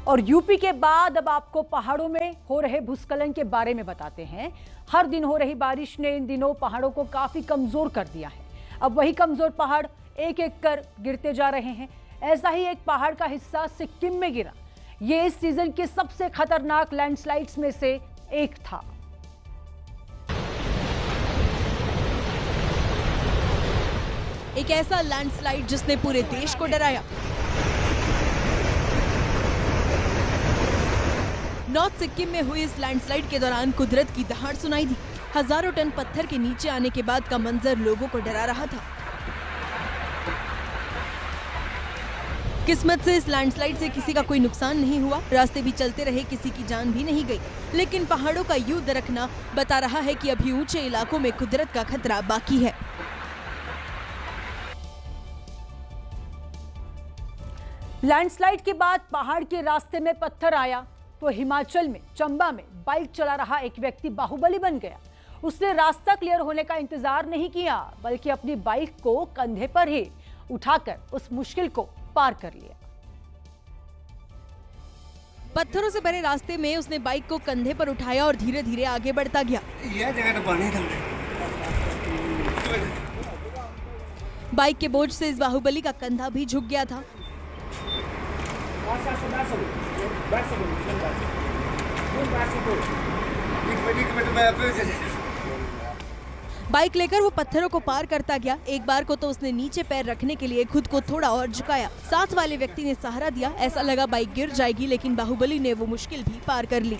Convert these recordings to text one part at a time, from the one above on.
और यूपी के बाद अब आपको पहाड़ों में हो रहे भूस्खलन के बारे में बताते हैं। हर दिन हो रही बारिश ने इन दिनों पहाड़ों को काफी कमजोर कर दिया है। अब वही कमजोर पहाड़ एक एक कर गिरते जा रहे हैं। ऐसा ही एक पहाड़ का हिस्सा सिक्किम में गिरा। ये इस सीजन के सबसे खतरनाक लैंडस्लाइड्स में से एक था। एक ऐसा लैंडस्लाइड जिसने पूरे देश को डराया। नॉर्थ सिक्किम में हुई इस लैंडस्लाइड के दौरान कुदरत की दहाड़ सुनाई दी। हजारों टन पत्थर के नीचे आने के बाद का मंजर लोगों को डरा रहा था। किस्मत से इस लैंडस्लाइड से किसी का कोई नुकसान नहीं हुआ। रास्ते भी चलते रहे, किसी की जान भी नहीं गई। लेकिन पहाड़ों का यूं दरकना बता रहा है कि अभी ऊंचे इलाकों में कुदरत का खतरा बाकी है। लैंडस्लाइड के बाद पहाड़ के रास्ते में पत्थर आया तो हिमाचल में चंबा में बाइक चला रहा एक व्यक्ति बाहुबली बन गया। उसने रास्ता क्लियर होने का इंतजार नहीं किया, बल्कि अपनी बाइक को कंधे पर ही उठाकर उस मुश्किल को पार कर लिया। पत्थरों से भरे रास्ते में उसने बाइक को कंधे पर उठाया और धीरे धीरे आगे बढ़ता गया। बाइक के बोझ से इस बाहुबली का कंधा भी झुक गया था। बाइक लेकर वो पत्थरों को पार करता गया। एक बार को तो उसने नीचे पैर रखने के लिए खुद को थोड़ा और झुकाया। साथ वाले व्यक्ति ने सहारा दिया। ऐसा लगा बाइक गिर जाएगी, लेकिन बाहुबली ने वो मुश्किल भी पार कर ली।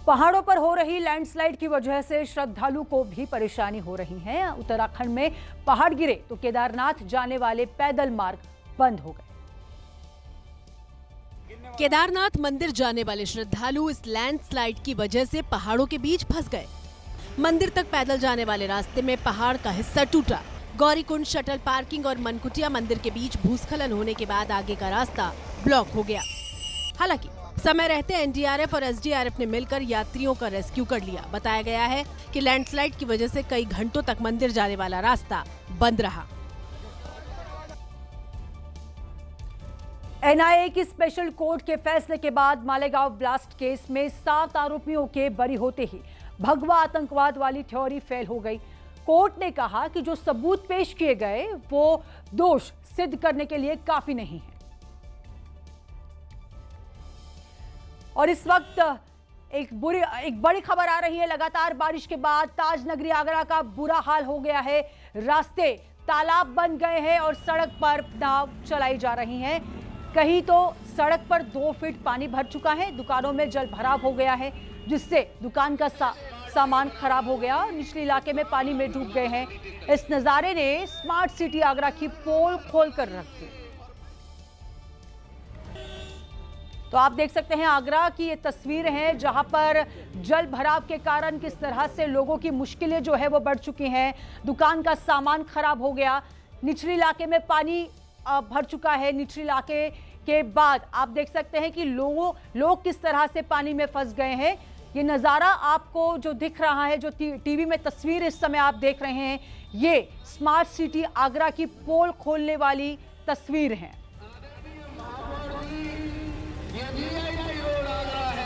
पहाड़ों पर हो रही लैंडस्लाइड की वजह से श्रद्धालु को भी परेशानी हो रही है। उत्तराखंड में पहाड़ गिरे तो केदारनाथ जाने वाले पैदल मार्ग बंद हो गए। केदारनाथ मंदिर जाने वाले श्रद्धालु इस लैंडस्लाइड की वजह से पहाड़ों के बीच फंस गए। मंदिर तक पैदल जाने वाले रास्ते में पहाड़ का हिस्सा टूटा। गौरीकुंड, शटल पार्किंग और मनकुटिया मंदिर के बीच भूस्खलन होने के बाद आगे का रास्ता ब्लॉक हो गया। हालांकि समय रहते एनडीआरएफ और एसडीआरएफ ने मिलकर यात्रियों का रेस्क्यू कर लिया। बताया गया है कि लैंडस्लाइड की वजह से कई घंटों तक मंदिर जाने वाला रास्ता बंद रहा। एनआईए की स्पेशल कोर्ट के फैसले के बाद मालेगांव ब्लास्ट केस में 7 आरोपियों के बरी होते ही भगवा आतंकवाद वाली थ्योरी फेल हो गई। कोर्ट ने कहा कि जो सबूत पेश किए गए वो दोष सिद्ध करने के लिए काफी नहीं है। और इस वक्त एक बड़ी खबर आ रही है। लगातार बारिश के बाद ताज नगरी आगरा का बुरा हाल हो गया है। रास्ते तालाब बन गए हैं और सड़क पर नाव चलाई जा रही हैं। कहीं तो सड़क पर 2 फीट पानी भर चुका है। दुकानों में जल भराव हो गया है, जिससे दुकान का सामान खराब हो गया। निचले इलाके में पानी में डूब गए हैं। इस नजारे ने स्मार्ट सिटी आगरा की पोल खोल कर रख दी। तो आप देख सकते हैं आगरा की ये तस्वीर है, जहां पर जल भराव के कारण किस तरह से लोगों की मुश्किलें जो है वो बढ़ चुकी हैं। दुकान का सामान खराब हो गया। निचले इलाके में पानी भर चुका है। निचले इलाके के बाद आप देख सकते हैं कि लोग किस तरह से पानी में फंस गए हैं। ये नज़ारा आपको जो दिख रहा है, जो टीवी में तस्वीर इस समय आप देख रहे हैं, ये स्मार्ट सिटी आगरा की पोल खोलने वाली तस्वीर है।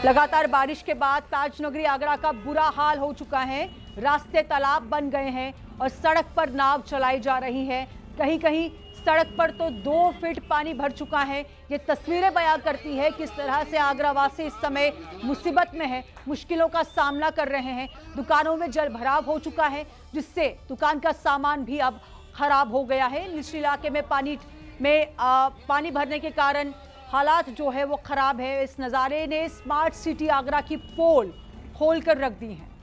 लगातार बारिश के बाद ताज नगरी आगरा का बुरा हाल हो चुका है। रास्ते तालाब बन गए हैं और सड़क पर नाव चलाई जा रही है। कहीं कहीं सड़क पर तो 2 फीट पानी भर चुका है। ये तस्वीरें बयां करती है किस तरह से आगरावासी इस समय मुसीबत में है, मुश्किलों का सामना कर रहे हैं। दुकानों में जल भराव हो चुका है, जिससे दुकान का सामान भी अब खराब हो गया है। निचले इलाके में पानी भरने के कारण हालात जो है वो खराब है। इस नज़ारे ने स्मार्ट सिटी आगरा की पोल खोल कर रख दी है।